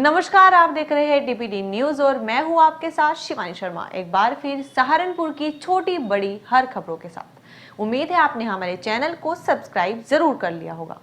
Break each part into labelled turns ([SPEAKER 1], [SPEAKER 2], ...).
[SPEAKER 1] नमस्कार, आप देख रहे हैं डीपीडी न्यूज और मैं हूं आपके साथ शिवानी शर्मा। एक बार फिर सहारनपुर की छोटी बड़ी हर खबरों के साथ। उम्मीद है आपने हमारे चैनल को सब्सक्राइब जरूर कर लिया होगा।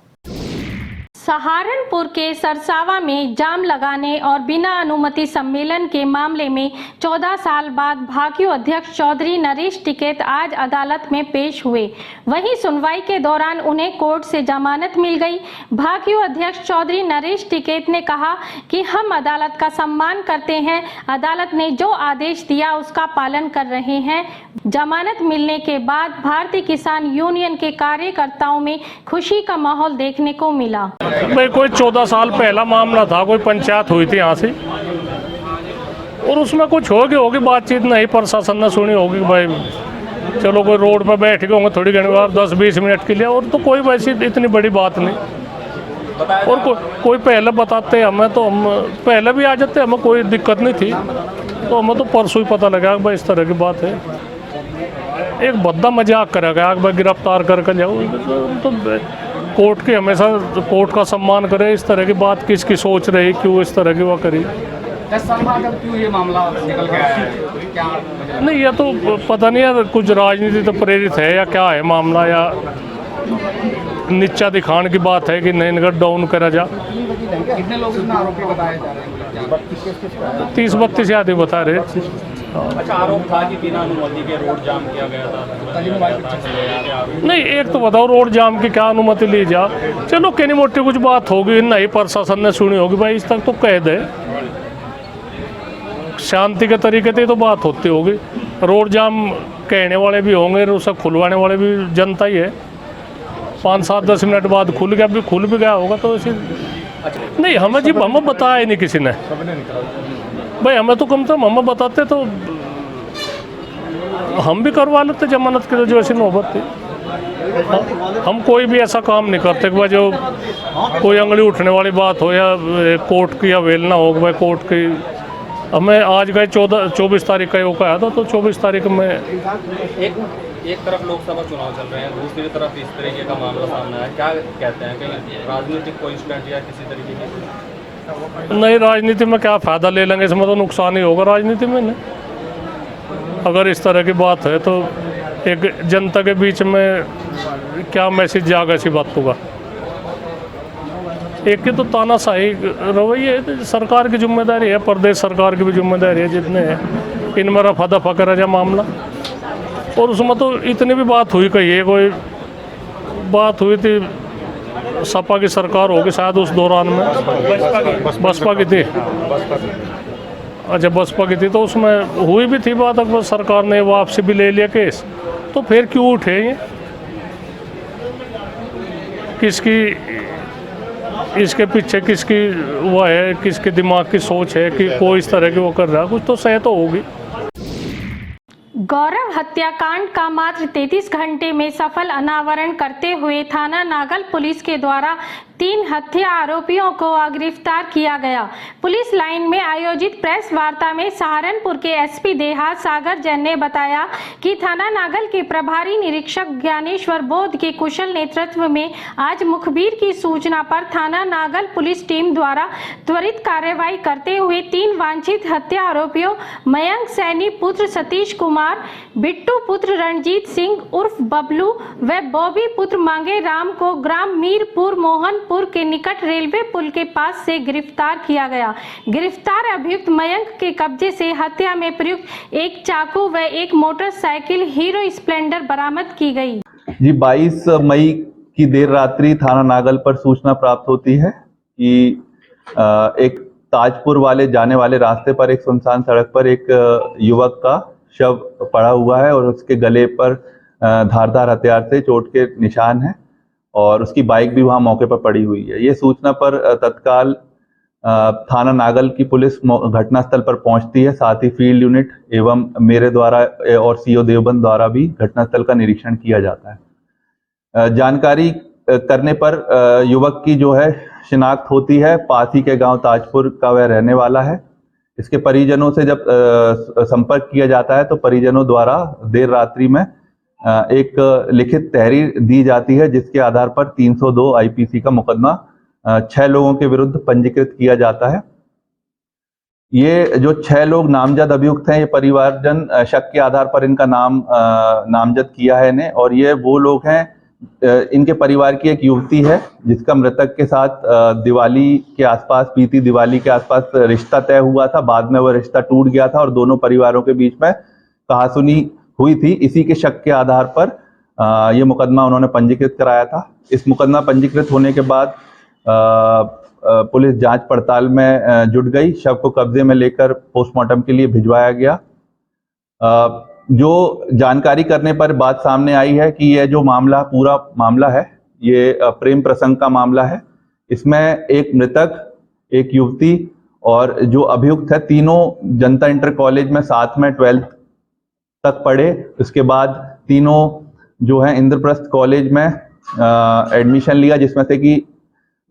[SPEAKER 2] सहारनपुर के सरसावा में जाम लगाने और बिना अनुमति सम्मेलन के मामले में 14 साल बाद भाकियू अध्यक्ष चौधरी नरेश टिकैत आज अदालत में पेश हुए। वहीं सुनवाई के दौरान उन्हें कोर्ट से जमानत मिल गई। भाकियू अध्यक्ष चौधरी नरेश टिकैत ने कहा कि हम अदालत का सम्मान करते हैं, अदालत ने जो आदेश दिया उसका पालन कर रहे हैं। जमानत मिलने के बाद भारतीय किसान यूनियन के कार्यकर्ताओं में खुशी का माहौल देखने को मिला।
[SPEAKER 3] भाई कोई 14 साल पहला मामला था, कोई पंचायत हुई थी यहाँ से और उसमें कुछ होगी बातचीत, नहीं प्रशासन ने सुनी होगी कि भाई चलो कोई रोड पर बैठ गए होंगे थोड़ी घड़ी बार 10-20 मिनट के लिए, और तो कोई वैसी इतनी बड़ी बात नहीं। और कोई पहले बताते हमें तो हम पहले भी आ जाते, हमें कोई दिक्कत नहीं थी। तो हमें तो परसों ही पता लगा कि भाई इस तरह की बात है। एक बद्दा मजाक करा गया कि भाई गिरफ्तार करके जाओ, तो कोर्ट की हमेशा कोर्ट का सम्मान करे। इस तरह की बात किसकी सोच रही, क्यों इस तरह की वो करी,
[SPEAKER 4] 10 साल बाद अब क्यों ये मामला निकल के आया है? क्या
[SPEAKER 3] नहीं, ये तो पता नहीं है, कुछ राजनीति तो प्रेरित है या क्या है मामला, या नीचा दिखाने की बात है कि नहीं इनका डाउन करा जा।
[SPEAKER 4] कितने लोग इसमें आरोपी बताए जा रहे हैं?
[SPEAKER 3] 30-32 आदमी बता रहे।
[SPEAKER 5] अच्छा, आरोप था कि बिना अनुमति के रोड जाम किया गया था।
[SPEAKER 3] नहीं, एक तो बताओ रोड जाम की क्या अनुमति ली जा। चलो केनी मोटी कुछ बात होगी, नहीं प्रशासन ने सुनी होगी, भाई इस तक तो कैद है, शांति के तरीके से तो बात होती होगी। रोड जाम कहने वाले भी होंगे, उसे खुलवाने वाले भी जनता ही है। 5-7-10 मिनट बाद खुल भी गया होगा तो इसी नहीं। हमें बताया ही नहीं किसी ने भाई, हमें तो कम से कम हमें बताते तो हम भी करवा लेते जमानत की जो ऐसी नौबत थी। हम कोई भी ऐसा काम नहीं करते कि भाई जो कोई अंगली उठने वाली बात हो या कोर्ट की अवेलना हो, भाई कोर्ट की। हमें आज गए 24 तारीख का वो आया था, तो 24 तारीख में
[SPEAKER 5] एक तरफ लोकसभा चुनाव चल रहे हैं, दूसरी तरफ इस तरीके का मामला सामने आया। क्या कहते हैं कि राजनीतिक कोई स्टैंड या किसी तरीके की?
[SPEAKER 3] नहीं, राजनीति में क्या फ़ायदा ले लेंगे, इसमें तो नुकसान ही होगा राजनीति में। नहीं, अगर इस तरह की बात है तो एक जनता के बीच में क्या मैसेज जाएगा इसी बात का। एक की तो तानाशाही रवैये सरकार की जिम्मेदारी है, प्रदेश सरकार की भी जिम्मेदारी है, जितने हैं इनमें रफा दफा करा जाए मामला। और उसमें तो इतनी भी बात हुई कही है, कोई बात हुई थी सपा की सरकार होगी शायद उस दौरान में, बसपा की थी। अच्छा, बसपा की थी, तो उसमें हुई भी थी बात, अगर सरकार ने वापसी भी ले लिया केस, तो फिर क्यों उठे ये? किसकी इसके पीछे किसकी वो है, किसके दिमाग की सोच है कि कोई इस तरह की वो कर रहा है, कुछ तो सही तो होगी।
[SPEAKER 2] गौरव हत्याकांड का मात्र 33 घंटे में सफल अनावरण करते हुए थाना नागल पुलिस के द्वारा 3 हत्या आरोपियों को गिरफ्तार किया गया। पुलिस लाइन में आयोजित प्रेस वार्ता में सहारनपुर के एसपी देहात सागर जैन ने बताया कि थाना नागल के प्रभारी निरीक्षक ज्ञानेश्वर बोध के कुशल नेतृत्व में आज मुखबिर की सूचना पर थाना नागल पुलिस टीम द्वारा त्वरित कार्रवाई करते हुए 3 वांछित हत्या आरोपियों मयंक सैनी पुत्र सतीश कुमार, बिट्टू पुत्र रणजीत सिंह उर्फ बबलू व बॉबी पुत्र मांगे राम को ग्राम मीरपुर मोहनपुर के निकट रेलवे पुल के पास से गिरफ्तार किया गया। गिरफ्तार अभियुक्त मयंक के कब्जे से हत्या में प्रयुक्त एक चाकू व एक मोटरसाइकिल हीरो स्प्लेंडर बरामद की गई।
[SPEAKER 6] जी, 22 मई की देर रात्रि थाना नागल पर सूचना प्राप्त होती है कि एक ताजपुर वाले जाने वाले रास्ते पर एक सुनसान सड़क पर एक युवक का शव पड़ा हुआ है और उसके गले पर धारदार हथियार से चोट के निशान हैं और उसकी बाइक भी वहां मौके पर पड़ी हुई है। ये सूचना पर तत्काल थाना नागल की पुलिस घटनास्थल पर पहुंचती है, साथ ही फील्ड यूनिट एवं मेरे द्वारा और सीओ देवबंद द्वारा भी घटनास्थल का निरीक्षण किया जाता है। जानकारी करने पर युवक की जो है शिनाख्त होती है, पास ही के गांव ताजपुर का वह रहने वाला है। इसके परिजनों से जब संपर्क किया जाता है तो परिजनों द्वारा देर रात्रि में एक लिखित तहरीर दी जाती है, जिसके आधार पर 302 आईपीसी का मुकदमा 6 लोगों के विरुद्ध पंजीकृत किया जाता है। ये जो 6 लोग नामजद अभियुक्त हैं, ये परिवारजन शक के आधार पर इनका नाम नामजद किया है इन्हें। और ये वो लोग हैं, इनके परिवार की एक युवती है जिसका मृतक के साथ दिवाली के आसपास, बीती दिवाली के आसपास रिश्ता तय हुआ था। बाद में वो रिश्ता टूट गया था और दोनों परिवारों के बीच में कहासुनी हुई थी। इसी के शक के आधार पर ये मुकदमा उन्होंने पंजीकृत कराया था। इस मुकदमा पंजीकृत होने के बाद पुलिस जांच पड़ताल में जुट गई। शव को कब्जे में लेकर पोस्टमार्टम के लिए भिजवाया गया। जो जानकारी करने पर बात सामने आई है कि यह जो मामला, पूरा मामला है, ये प्रेम प्रसंग का मामला है। इसमें एक मृतक, एक युवती और जो अभियुक्त है, तीनों जनता इंटर कॉलेज में साथ में 12th तक पढ़े। उसके बाद तीनों जो है इंद्रप्रस्थ कॉलेज में एडमिशन लिया, जिसमें से कि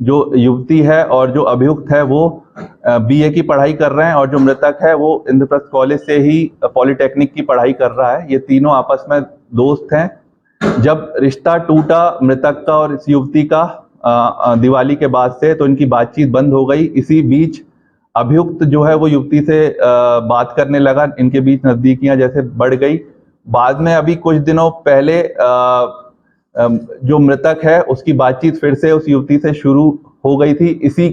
[SPEAKER 6] जो युवती है और जो अभियुक्त है वो बीए की पढ़ाई कर रहे हैं और जो मृतक है वो इंद्रप्रस्थ कॉलेज से ही पॉलिटेक्निक की पढ़ाई कर रहा है। ये तीनों आपस में दोस्त हैं। जब रिश्ता टूटा मृतक का और इस युवती का दिवाली के बाद से, तो इनकी बातचीत बंद हो गई। इसी बीच अभियुक्त जो है वो युवती से बात करने लगा। इनके बीच नजदीकियां जैसे बढ़ गई। बाद में अभी कुछ दिनों पहले जो मृतक है उसकी बातचीत फिर से उस युवती से शुरू हो गई थी। इसी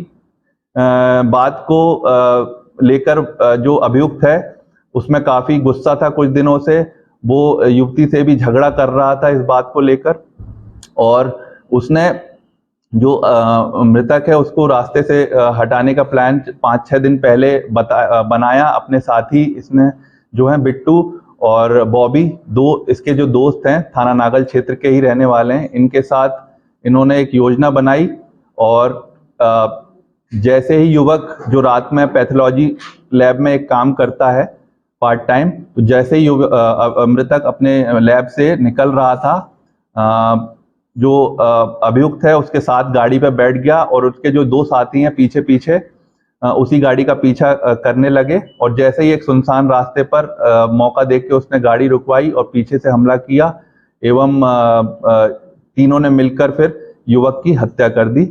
[SPEAKER 6] बात को लेकर जो अभियुक्त है उसमें काफी गुस्सा था कुछ दिनों से। वो युवती से भी झगड़ा कर रहा था इस बात को लेकर और उसने जो मृतक है उसको रास्ते से हटाने का प्लान 5-6 दिन पहले बनाया। अपने साथी इसने जो है बिट्टू और बॉबी, दो इसके जो दोस्त हैं, थाना नागल क्षेत्र के ही रहने वाले हैं, इनके साथ इन्होंने एक योजना बनाई। और जैसे ही युवक जो रात में पैथोलॉजी लैब में एक काम करता है पार्ट टाइम, तो जैसे ही मृतक अपने लैब से निकल रहा था, जो अभियुक्त है उसके साथ गाड़ी पे बैठ गया और उसके जो दो साथी हैं पीछे पीछे उसी गाड़ी का पीछा करने लगे। और जैसे ही एक सुनसान रास्ते पर मौका देख के उसने गाड़ी रुकवाई और पीछे से हमला किया एवं तीनों ने मिलकर फिर युवक की हत्या कर दी।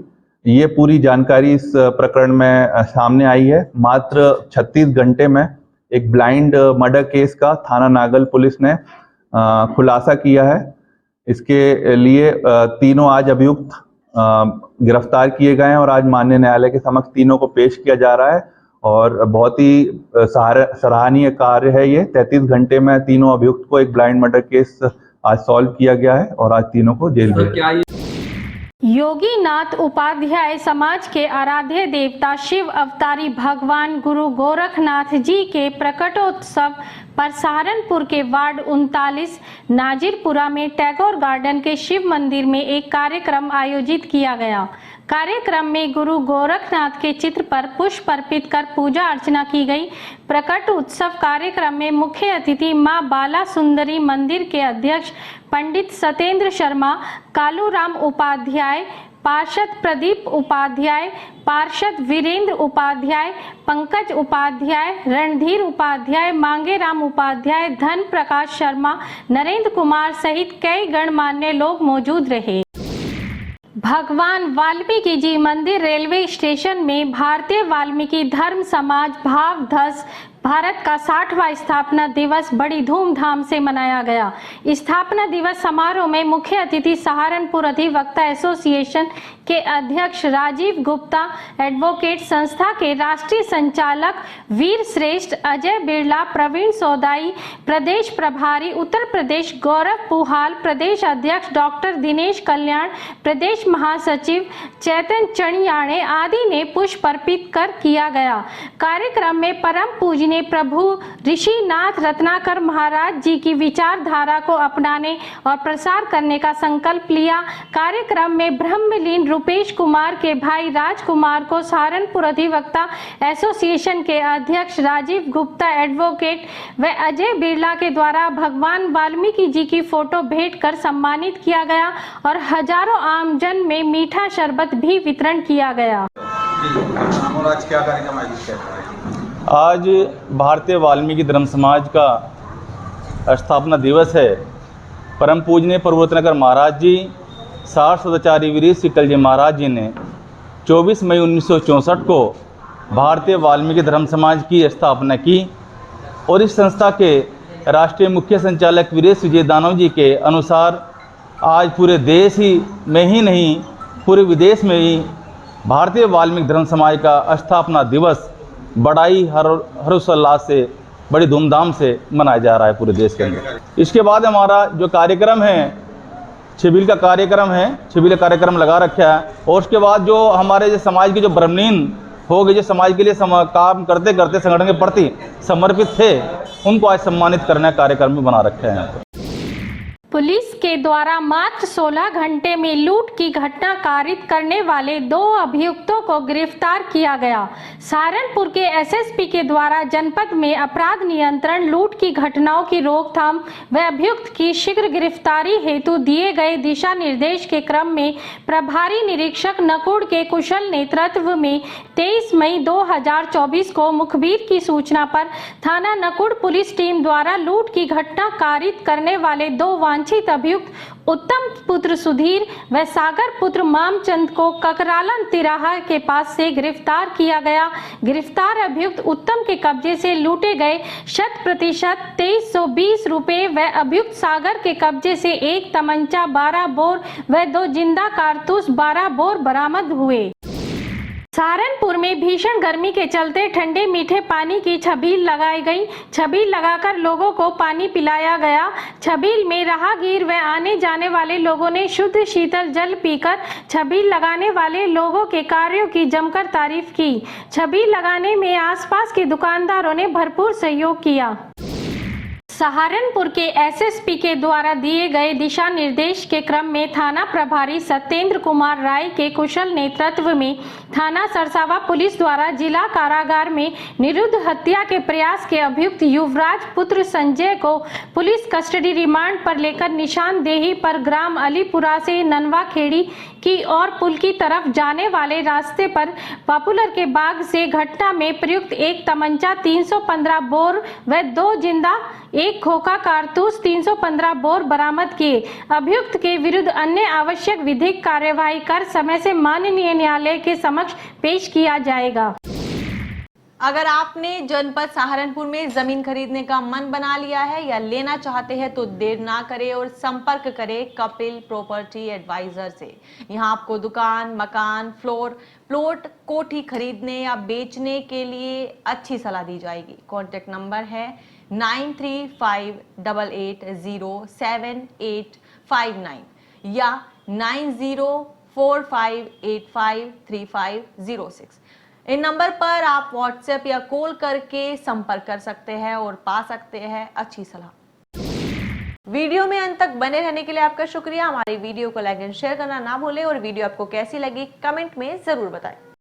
[SPEAKER 6] ये पूरी जानकारी इस प्रकरण में सामने आई है। मात्र 36 घंटे में एक ब्लाइंड मर्डर केस का थाना नागल पुलिस ने खुलासा किया है। इसके लिए तीनों आज अभियुक्त गिरफ्तार किए गए हैं और आज माननीय न्यायालय के समक्ष तीनों को पेश किया जा रहा है। और बहुत ही सराहनीय कार्य है ये। 33 घंटे में तीनों अभियुक्त को एक ब्लाइंड मर्डर केस आज सॉल्व किया गया है और आज तीनों को जेल भेजा गया है।
[SPEAKER 2] योगीनाथ उपाध्याय समाज के आराध्य देवता शिव अवतारी भगवान गुरु गोरखनाथ जी के प्रकटोत्सव पर सहारनपुर के वार्ड 39 नाजिरपुरा में टैगोर गार्डन के शिव मंदिर में एक कार्यक्रम आयोजित किया गया। कार्यक्रम में गुरु गोरखनाथ के चित्र पर पुष्प अर्पित कर पूजा अर्चना की गई। प्रकट उत्सव कार्यक्रम में मुख्य अतिथि मां बाला सुंदरी मंदिर के अध्यक्ष पंडित सत्येंद्र शर्मा, कालूराम उपाध्याय, पार्षद प्रदीप उपाध्याय, पार्षद वीरेंद्र उपाध्याय, पंकज उपाध्याय, रणधीर उपाध्याय, मांगेराम उपाध्याय, धन प्रकाश शर्मा, नरेंद्र कुमार सहित कई गणमान्य लोग मौजूद रहे। भगवान वाल्मीकि जी मंदिर रेलवे स्टेशन में भारतीय वाल्मीकि धर्म समाज भावधस भारत का 60वां स्थापना दिवस बड़ी धूमधाम से मनाया गया। स्थापना दिवस समारोह में मुख्य अतिथि सहारनपुर अधिवक्ता एसोसिएशन के अध्यक्ष राजीव गुप्ता, एडवोकेट संस्था के राष्ट्रीय संचालक वीर श्रेष्ठ अजय बिरला, प्रवीण सौदाई, प्रदेश प्रभारी उत्तर प्रदेश गौरव पुहाल, प्रदेश अध्यक्ष डॉक्टर दिनेश कल्याण, प्रदेश महासचिव चैतन चणियाणे आदि ने पुष्प अर्पित कर किया गया। कार्यक्रम में परम पूजनीय प्रभु ऋषिनाथ रत्नाकर महाराज जी की विचारधारा को अपनाने और प्रसार करने का संकल्प लिया। कार्यक्रम में ब्रह्मलीन रुपेश कुमार के भाई राजकुमार को सहारनपुर अधिवक्ता एसोसिएशन के अध्यक्ष राजीव गुप्ता, एडवोकेट व अजय बिरला के द्वारा भगवान वाल्मीकि जी की फोटो भेंट कर सम्मानित किया गया और हजारों आमजन में मीठा शरबत भी वितरण किया गया।
[SPEAKER 7] आज भारतीय वाल्मीकि धर्म समाज का स्थापना दिवस है। परम पूजनीय प्रवर्तनकर महाराज जी, सार सदाचारी वीर शीतल जी महाराज जी ने 24 मई 1964 को भारतीय वाल्मीकि धर्म समाज की स्थापना की और इस संस्था के राष्ट्रीय मुख्य संचालक वीरेश विजय दानव जी के अनुसार आज पूरे देश ही में ही नहीं, पूरे विदेश में ही भारतीय वाल्मीकि धर्म समाज का स्थापना दिवस बड़ा ही हर्षोल्लास से, बड़ी धूमधाम से मनाया जा रहा है पूरे देश के अंदर। इसके बाद हमारा जो कार्यक्रम है, छबील का कार्यक्रम है, छबील का कार्यक्रम लगा रखा है। और उसके बाद जो हमारे जो समाज के जो ब्रह्मलीन हो गए, जो समाज के लिए काम करते करते संगठन के प्रति समर्पित थे, उनको आज सम्मानित करने का कार्यक्रम भी बना रखे हैं।
[SPEAKER 2] पुलिस के द्वारा मात्र 16 घंटे में लूट की घटना कारित करने वाले 2 अभियुक्तों को गिरफ्तार किया गया। सहारनपुर के एसएसपी के द्वारा जनपद में अपराध नियंत्रण, लूट की घटनाओं की रोकथाम व अभियुक्त की शीघ्र गिरफ्तारी हेतु दिए गए दिशा निर्देश के क्रम में प्रभारी निरीक्षक नकुड़ के कुशल नेतृत्व में 23 मई 2024 को मुखबिर की सूचना पर थाना नकुड़ पुलिस टीम द्वारा लूट की घटना कारित करने वाले 2 वांछित अभियुक्त उत्तम पुत्र सुधीर व सागर पुत्र मामचंद को ककरालन तिराहा के पास से गिरफ्तार किया गया। गिरफ्तार अभियुक्त उत्तम के कब्जे से लूटे गए 100% 2320 रुपए व अभियुक्त सागर के कब्जे से 1 तमंचा, 12 बोर व 2 जिंदा कारतूस 12 बोर बरामद हुए। सहारनपुर में भीषण गर्मी के चलते ठंडे मीठे पानी की छबील लगाई गई। छबील लगाकर लोगों को पानी पिलाया गया। छबील में राहगीर व आने जाने वाले लोगों ने शुद्ध शीतल जल पीकर छबील लगाने वाले लोगों के कार्यों की जमकर तारीफ की। छबील लगाने में आसपास के दुकानदारों ने भरपूर सहयोग किया। सहारनपुर के एसएसपी के द्वारा दिए गए दिशा निर्देश के क्रम में थाना प्रभारी सत्येंद्र कुमार राय के कुशल नेतृत्व में थाना सरसावा पुलिस द्वारा जिला कारागार में निरुद्ध हत्या के प्रयास के अभियुक्त युवराज पुत्र संजय को पुलिस कस्टडी रिमांड पर लेकर निशानदेही पर ग्राम अलीपुरा से ननवा खेड़ी की और पुल की तरफ जाने वाले रास्ते पर पॉपुलर के बाग से घटना में प्रयुक्त 1 तमंचा 315 बोर व 2 जिंदा, 1 खोखा कारतूस 315 बोर बरामद किए। अभियुक्त के विरुद्ध अन्य आवश्यक विधिक कार्यवाही कर समय से माननीय न्यायालय के समक्ष पेश किया जाएगा।
[SPEAKER 1] अगर आपने जनपद सहारनपुर में जमीन खरीदने का मन बना लिया है या लेना चाहते हैं तो देर ना करें और संपर्क करें कपिल प्रॉपर्टी एडवाइजर से। यहां आपको दुकान, मकान, प्लॉट, कोठी खरीदने या बेचने के लिए अच्छी सलाह दी जाएगी। कॉन्टैक्ट नंबर है 9358807859 या 9045853506। इन नंबर पर आप व्हाट्सएप या कॉल करके संपर्क कर सकते हैं और पा सकते हैं अच्छी सलाह। वीडियो में अंत तक बने रहने के लिए आपका शुक्रिया। हमारी वीडियो को लाइक एंड शेयर करना ना भूलें और वीडियो आपको कैसी लगी कमेंट में जरूर बताएं।